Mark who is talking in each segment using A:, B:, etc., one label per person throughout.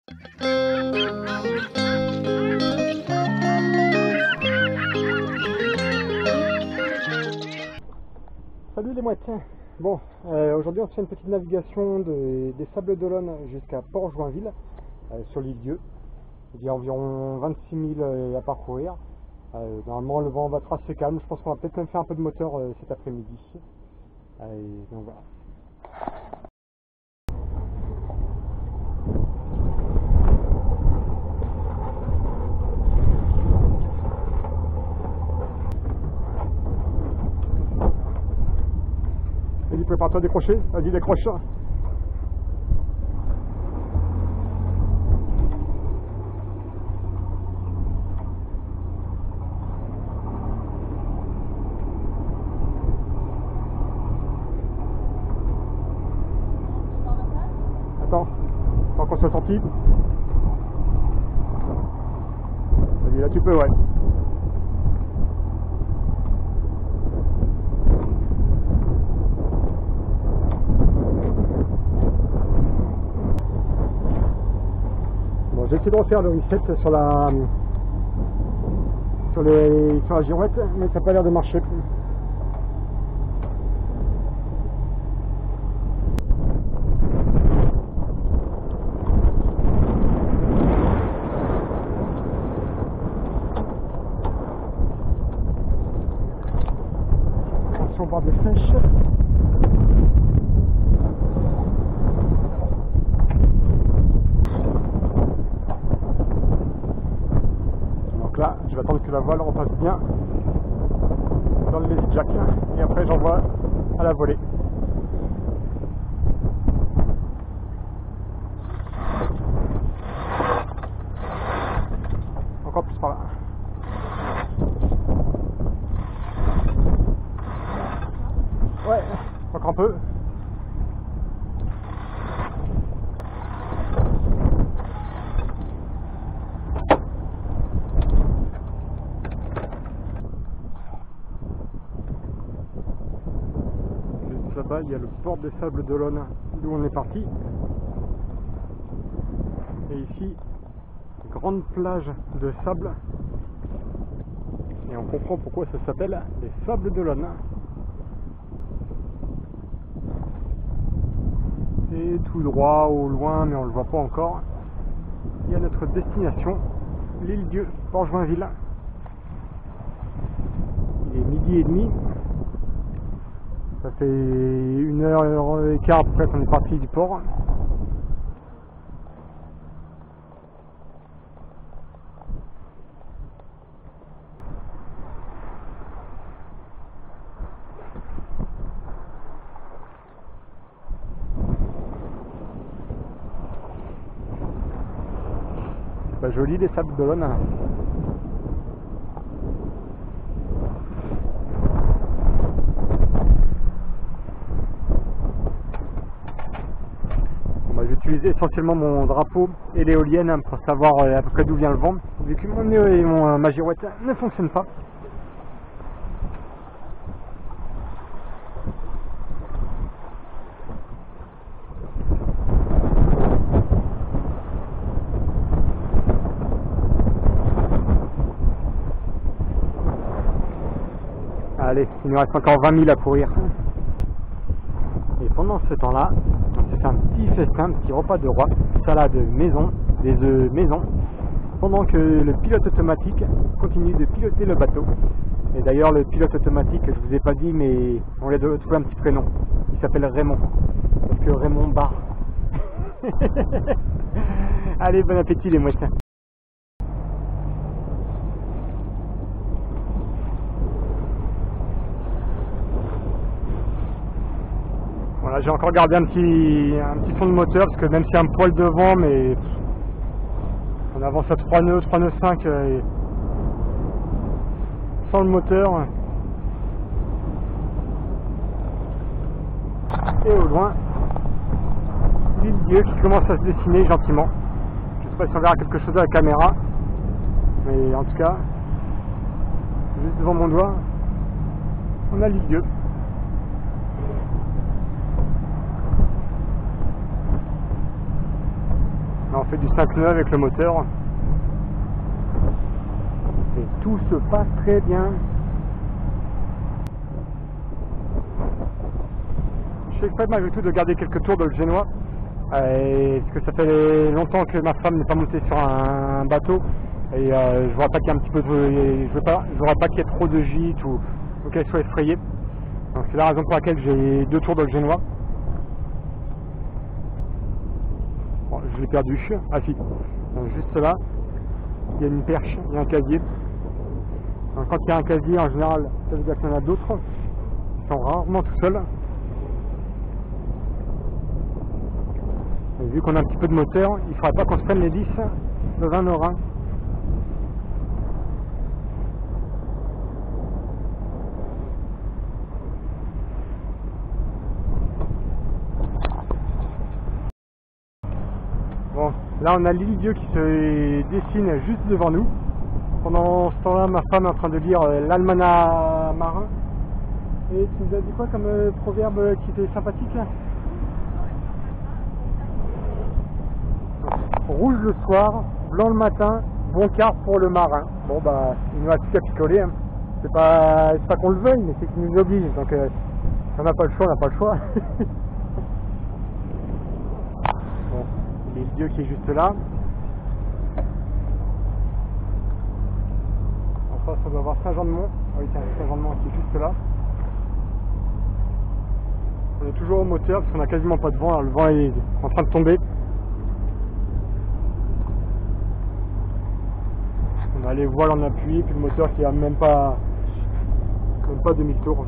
A: Salut les mouettes. Bon, aujourd'hui on se fait une petite navigation des Sables d'Olonne jusqu'à Port-Joinville sur l'île Dieu. Il y a environ 26 000 à parcourir. Normalement le vent va être assez calme, je pense qu'on va peut-être même faire un peu de moteur cet après-midi. Donc voilà. Vas-y, prépare-toi à décrocher, vas-y décroche ça. Attends, tant qu'on soit sorti. Vas-y, là tu peux, ouais. Bon, j'ai essayé de refaire le reset sur la girouette, mais ça n'a pas l'air de marcher. Attention au bord des flèches. Donc là, je vais attendre que la voile repasse bien dans le lazy jack et après j'envoie à la volée. Encore plus par là. Ouais, encore un peu. Juste là-bas, il y a le port des Sables d'Olonne d'où on est parti. Et ici, grande plage de sable. Et on comprend pourquoi ça s'appelle les Sables d'Olonne. Et tout droit au loin, mais on ne le voit pas encore, il y a notre destination, l'île Dieu, Port-Joinville. Il est 12h30. Ça fait 1h15 après qu'on est parti du port. C'est pas joli les Sables d'Olonne. J'ai utilisé essentiellement mon drapeau et l'éolienne pour savoir à peu près d'où vient le vent, vu que mon nœud et ma girouette ne fonctionnent pas. Allez, il nous reste encore 20 000 à courir. Et pendant ce temps-là, on s'est fait un petit festin, un petit repas de roi, salade maison, des œufs maison, pendant que le pilote automatique continue de piloter le bateau. Et d'ailleurs, le pilote automatique, je vous ai pas dit, mais on lui a trouvé un petit prénom. Il s'appelle Raymond, parce que Raymond barre. Allez, bon appétit les mouettes. Voilà, j'ai encore gardé un petit fond de moteur parce que même s'il y a un poil de vent, mais on avance à 3 nœuds 5 sans le moteur. Et au loin, l'île Dieu qui commence à se dessiner gentiment. Je ne sais pas si on verra quelque chose à la caméra, mais en tout cas, juste devant mon doigt, on a l'île Dieu. Là, on fait du 5 nœuds avec le moteur. Et tout se passe très bien. Je fais exprès malgré tout de garder quelques tours de le Génois. Parce que ça fait longtemps que ma femme n'est pas montée sur un bateau. Et je voudrais pas qu'il y ait un petit peu de. Je voudrais pas qu'il y ait trop de gîtes ou qu'elle soit effrayée. Donc c'est la raison pour laquelle j'ai 2 tours de le Génois. Bon, je l'ai perdu. Ah si. Donc, juste là, il y a une perche, il y a un casier. Donc, quand il y a un casier, en général, ça veut dire qu'il y en a d'autres. Ils sont rarement tout seuls. Et vu qu'on a un petit peu de moteur, il ne faudrait pas qu'on se prenne les 10 de 20 Norin. Bon, là on a l'île Dieu qui se dessine juste devant nous. Pendant ce temps-là, ma femme est en train de lire l'Almanach marin. Et tu nous as dit quoi comme proverbe qui était sympathique là? Rouge le soir, blanc le matin, bon quart pour le marin. Bon bah, il nous a plus qu'à picoler. Hein. C'est pas qu'on le veuille, mais c'est qu'il nous oblige. Donc si on n'a pas le choix, on n'a pas le choix. Bon, l'île Dieu qui est juste là. En face, on doit avoir Saint-Jean-de-Mont. Ah oui, tiens, Saint-Jean-de-Mont qui est juste là. On est toujours au moteur parce qu'on n'a quasiment pas de vent. Alors, le vent est en train de tomber. On a les voiles en appui, puis le moteur qui a même pas demi-tour.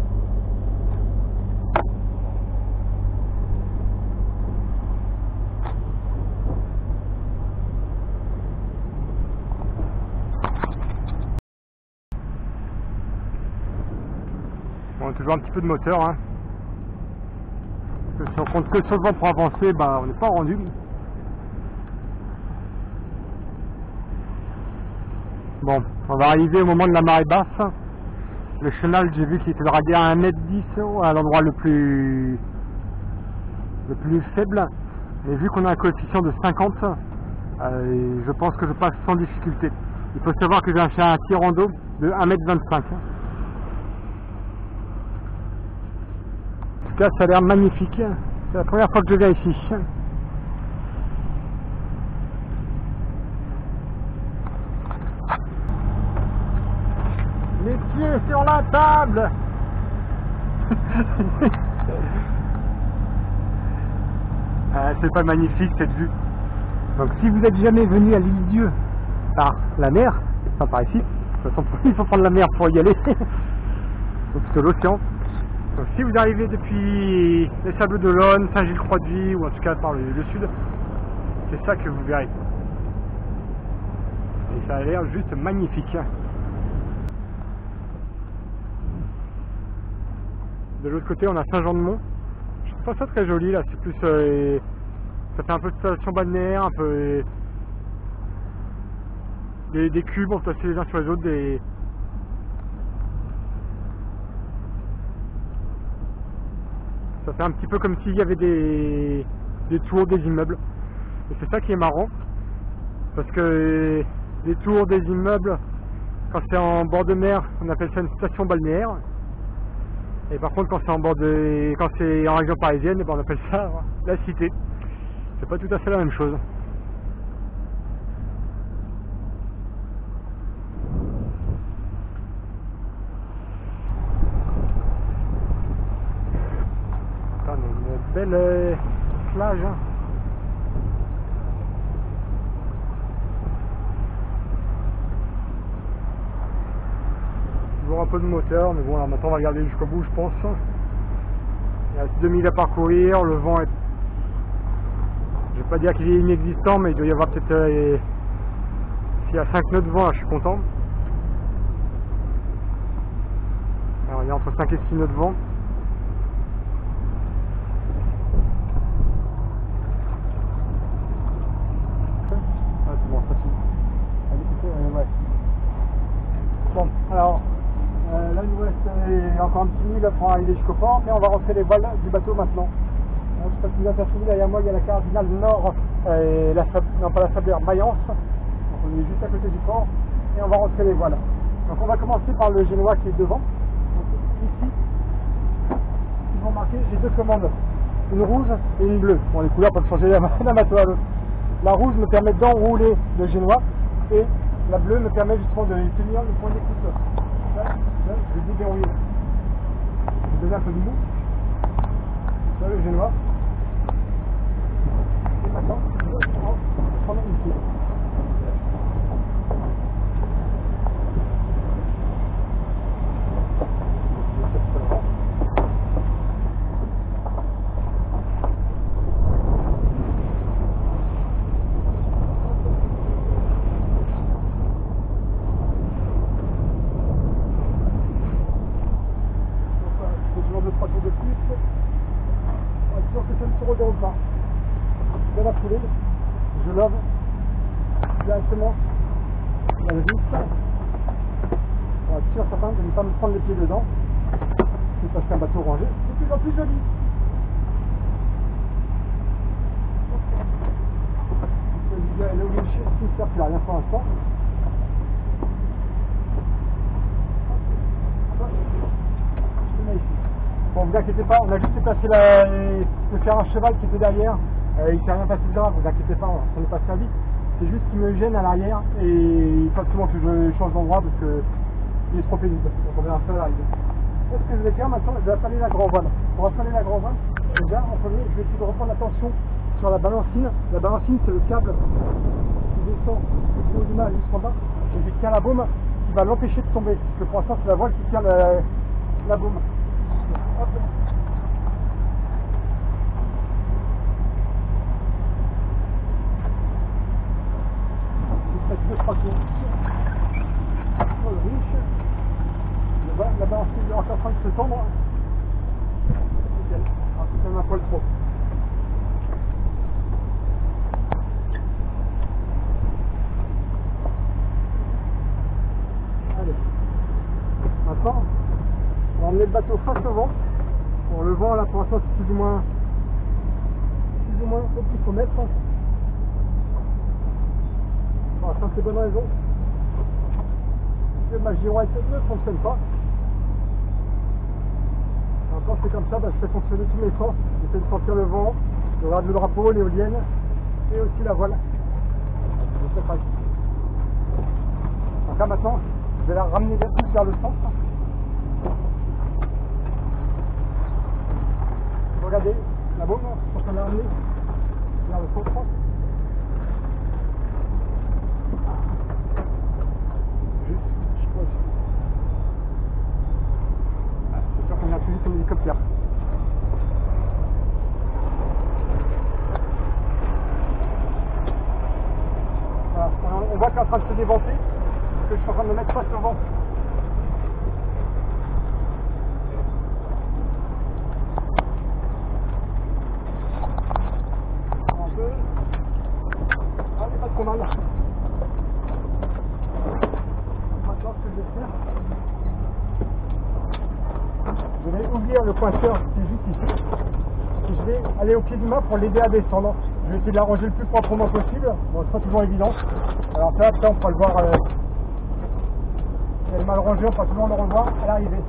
A: On a toujours un petit peu de moteur. Hein. Parce que si on compte que sur le vent pour avancer, bah, on n'est pas rendu. Bon, on va arriver au moment de la marée basse. Le chenal, j'ai vu qu'il était dragué à 1,10 m à l'endroit le plus faible. Mais vu qu'on a un coefficient de 50, je pense que je passe sans difficulté. Il faut savoir que j'ai fait un tir en dos de 1,25 m. En tout cas, ça a l'air magnifique. C'est la première fois que je viens ici. Les pieds sur la table. C'est pas magnifique cette vue. Donc si vous êtes jamais venu à l'île Dieu par la mer, enfin par ici, de toute façon il faut prendre la mer pour y aller, ou plutôt l'océan. Donc si vous arrivez depuis les Sables d'Olonne, Saint-Gilles-Croix-de-Vie, ou en tout cas par le sud, c'est ça que vous verrez. Et ça a l'air juste magnifique. De l'autre côté, on a Saint-Jean-de-Mont. Je trouve pas ça très joli là, c'est plus. Ça fait un peu de station balnéaire, un peu. Des cubes, on peut passer les uns sur les autres, Ça fait un petit peu comme s'il y avait des tours, des immeubles. Et c'est ça qui est marrant. Parce que les tours des immeubles, quand c'est en bord de mer, on appelle ça une station balnéaire. Et par contre, quand c'est en région parisienne, on appelle ça la cité. C'est pas tout à fait la même chose. On a une belle plage. Toujours un peu de moteur, mais bon, là, maintenant on va regarder jusqu'au bout, je pense. Il reste 2000 à parcourir, le vent est. Je vais pas dire qu'il est inexistant, mais il doit y avoir peut-être. S'il y a 5 nœuds de vent, là, je suis content. Alors, il y a entre 5 et 6 nœuds de vent. Ah, c'est bon, ça suffit. Ouais. Bon, alors. Là il nous reste encore un petit mille pour arriver jusqu'au port, mais on va rentrer les voiles du bateau maintenant. Je ne sais pas si vous avez aperçu, derrière moi il y a la cardinale nord non pas la sablière, Mayence. Donc on est juste à côté du port et on va rentrer les voiles. Donc on va commencer par le génois qui est devant. Donc, ici, ils vont marquer, j'ai deux commandes, une rouge et une bleue. Bon, les couleurs peuvent changer d'un bateau à l'autre. La rouge me permet d'enrouler le génois et la bleue me permet justement de tenir le point d'écoute. Là, je vais déverrouiller. Je vais donner un peu de mou. Là, le génois. Et maintenant, je vais prendre une pied. Je love directement la vis. On va être sûr certain de ne pas me prendre les pieds dedans. C'est parce qu'un bateau rangé, c'est de plus en plus joli. Il y a le windshield qui sert plus à rien pour l'instant. Bon, vous inquiétez pas, on a juste déplacé le fer à cheval qui était derrière. Il s'est rien passé de grave, vous inquiétez pas, on n'est pas très vite. C'est juste qu'il me gêne à l'arrière et il faut absolument que je change d'endroit parce qu'il est trop pénible. Donc on verra ça à l'arrivée. Ce que je vais faire maintenant, je vais installer la grand voile. Pour installer la grand voile, déjà en premier, je vais essayer de reprendre la tension sur la balancine. La balancine, c'est le câble qui descend du haut du mât jusqu'en bas et qui tient la baume qui va l'empêcher de tomber. Parce que pour l'instant, c'est la voile qui tient la baume. Hop. Deux, trois tours. Oh, le riche. La balancine est encore en train de se tendre. Nickel. Ah, c'est quand même un poil trop. Allez. Maintenant, on va emmener le bateau face au vent. Bon, le vent là pour l'instant c'est plus ou moins au qu'il faut mettre. Pour l'instant c'est bonne raison que ma girouette ne fonctionne pas. Et encore c'est comme ça, je fais fonctionner tous mes sens. J'essaie de sentir le vent, le radio de drapeau, l'éolienne et aussi la voile. Donc là maintenant, je vais la ramener plus vers le centre. Regardez la baume, je pense qu'on l'a ramenée vers le centre. Juste, je crois aussi. C'est sûr qu'on vient plus vite en hélicoptère. Voilà, on voit qu'elle est en train de se déventer, parce que je suis en train de me mettre face au vent. Mal. Maintenant, ce que je vais faire, je vais ouvrir le pointeur qui est juste ici. Et je vais aller au pied du mât pour l'aider à descendre. Je vais essayer de l'arranger le plus proprement possible. Bon, c'est pas toujours évident. Alors ça, après, on pourra le voir. Si elle est mal rangée, on pourra toujours le revoir à l'arrivée.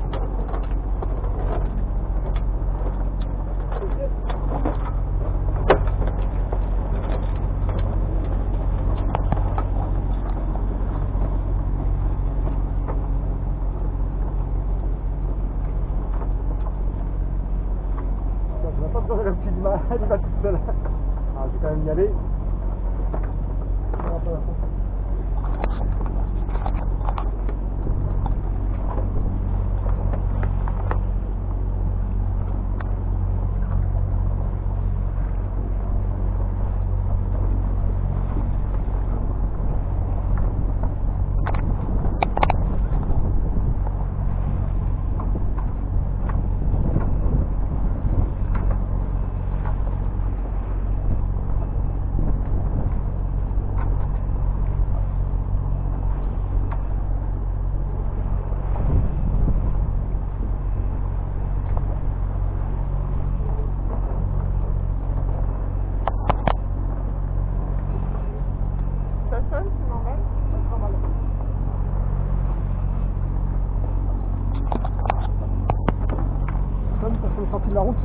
A: Elle va toute seule. Alors, je vais quand même y aller.
B: sonne, c'est normal.
A: C'est normal. Ça sonne parce qu'on est sorti de la route.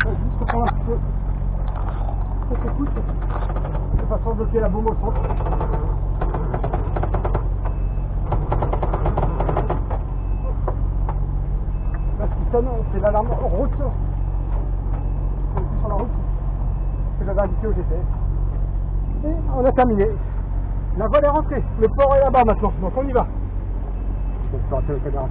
A: Juste reprendre un petit peu. Ça s'écoute. De façon à bloquer la bombe au centre. Là, ce qui sonne, c'est l'alarme route. C'est plus sur la route que j'avais indiqué au GPS. Et on a terminé. La voile est rentrée. Le port est là-bas maintenant. Donc on y va. Je vais faire la caméra.